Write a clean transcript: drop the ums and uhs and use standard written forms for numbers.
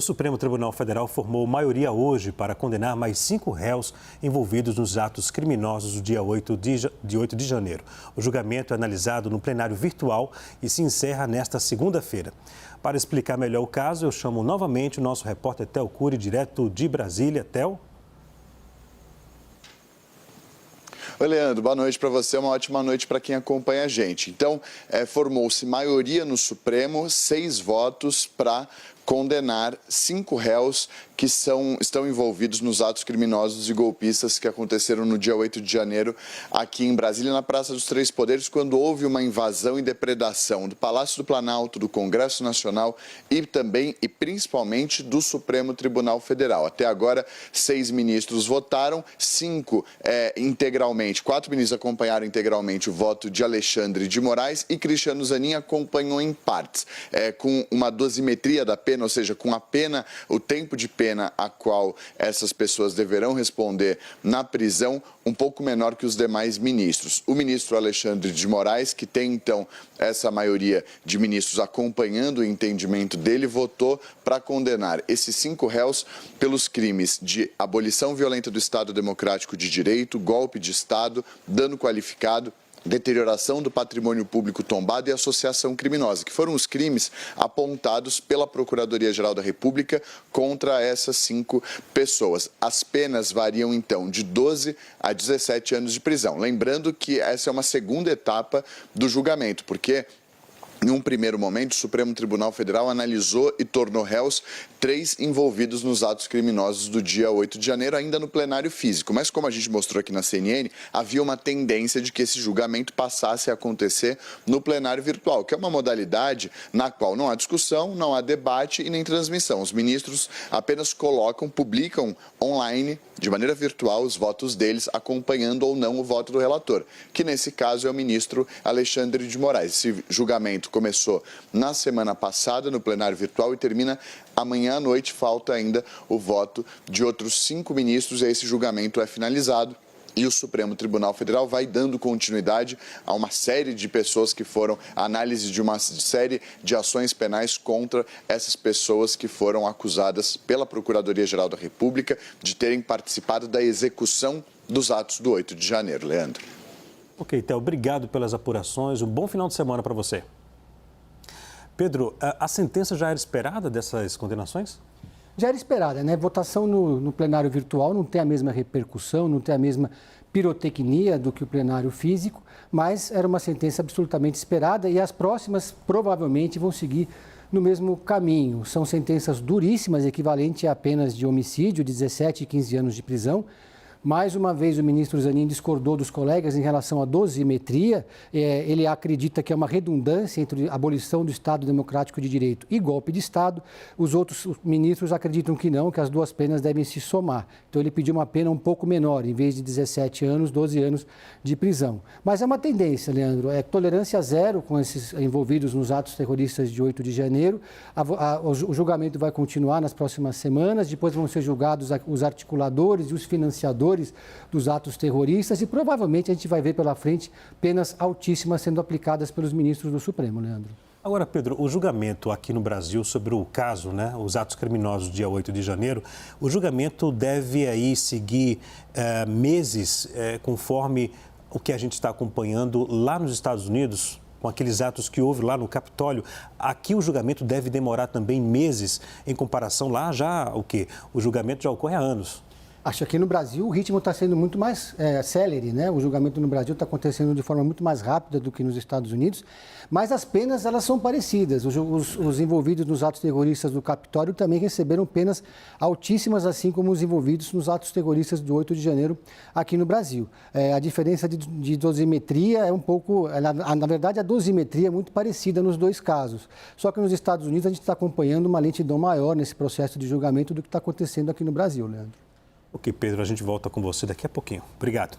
O Supremo Tribunal Federal formou maioria hoje para condenar mais 5 réus envolvidos nos atos criminosos do dia 8 de janeiro. O julgamento é analisado no plenário virtual e se encerra nesta segunda-feira. Para explicar melhor o caso, eu chamo novamente o nosso repórter Theo Cury, direto de Brasília. Theo? Oi, Leandro, boa noite para você, uma ótima noite para quem acompanha a gente. Então, formou-se maioria no Supremo, 6 votos para condenar 5 réus que estão envolvidos nos atos criminosos e golpistas que aconteceram no dia 8 de janeiro aqui em Brasília, na Praça dos Três Poderes, quando houve uma invasão e depredação do Palácio do Planalto, do Congresso Nacional e também e principalmente do Supremo Tribunal Federal. Até agora, 6 ministros votaram, 5 integralmente, 4 ministros acompanharam integralmente o voto de Alexandre de Moraes e Cristiano Zanin acompanhou em partes, com uma dosimetria da pena, ou seja, com a pena, o tempo de pena a qual essas pessoas deverão responder na prisão, um pouco menor que os demais ministros. O ministro Alexandre de Moraes, que tem então essa maioria de ministros acompanhando o entendimento dele, votou para condenar esses 5 réus pelos crimes de abolição violenta do Estado Democrático de Direito, golpe de Estado, dano qualificado, deterioração do patrimônio público tombado e associação criminosa, que foram os crimes apontados pela Procuradoria-Geral da República contra essas 5 pessoas. As penas variam, então, de 12 a 17 anos de prisão. Lembrando que essa é uma segunda etapa do julgamento, porque em um primeiro momento, o Supremo Tribunal Federal analisou e tornou réus 3 envolvidos nos atos criminosos do dia 8 de janeiro, ainda no plenário físico. Mas, como a gente mostrou aqui na CNN, havia uma tendência de que esse julgamento passasse a acontecer no plenário virtual, que é uma modalidade na qual não há discussão, não há debate e nem transmissão. Os ministros apenas publicam online, de maneira virtual, os votos deles, acompanhando ou não o voto do relator, que nesse caso é o ministro Alexandre de Moraes. Esse julgamento começou na semana passada no plenário virtual e termina amanhã à noite. Falta ainda o voto de outros 5 ministros e esse julgamento é finalizado. E o Supremo Tribunal Federal vai dando continuidade a uma série de pessoas que foram, a análise de uma série de ações penais contra essas pessoas que foram acusadas pela Procuradoria-Geral da República de terem participado da execução dos atos do 8 de janeiro. Leandro. Ok, Theo, obrigado pelas apurações. Um bom final de semana para você. Pedro, a sentença já era esperada dessas condenações? Já era esperada, né? Votação no plenário virtual não tem a mesma repercussão, não tem a mesma pirotecnia do que o plenário físico, mas era uma sentença absolutamente esperada e as próximas provavelmente vão seguir no mesmo caminho. São sentenças duríssimas, equivalente a penas de homicídio, 17 e 15 anos de prisão. Mais uma vez, o ministro Zanin discordou dos colegas em relação à dosimetria. Ele acredita que é uma redundância entre a abolição do Estado Democrático de Direito e golpe de Estado. Os outros ministros acreditam que não, que as duas penas devem se somar. Então, ele pediu uma pena um pouco menor, em vez de 17 anos, 12 anos de prisão. Mas é uma tendência, Leandro, tolerância zero com esses envolvidos nos atos terroristas de 8 de janeiro. O julgamento vai continuar nas próximas semanas, depois vão ser julgados os articuladores e os financiadores dos atos terroristas e provavelmente a gente vai ver pela frente penas altíssimas sendo aplicadas pelos ministros do Supremo, Leandro. Agora, Pedro, o julgamento aqui no Brasil sobre o caso, né, os atos criminosos do dia 8 de janeiro, o julgamento deve aí seguir meses conforme o que a gente está acompanhando lá nos Estados Unidos, com aqueles atos que houve lá no Capitólio. Aqui o julgamento deve demorar também meses em comparação lá já o julgamento já ocorre há anos. Acho que aqui no Brasil o ritmo está sendo muito mais célere, né? O julgamento no Brasil está acontecendo de forma muito mais rápida do que nos Estados Unidos, mas as penas elas são parecidas. Os envolvidos nos atos terroristas do Capitólio também receberam penas altíssimas, assim como os envolvidos nos atos terroristas do 8 de janeiro aqui no Brasil. A diferença de dosimetria é um pouco, na verdade a dosimetria é muito parecida nos dois casos, só que nos Estados Unidos a gente está acompanhando uma lentidão maior nesse processo de julgamento do que está acontecendo aqui no Brasil, Leandro. Ok, Pedro, a gente volta com você daqui a pouquinho. Obrigado.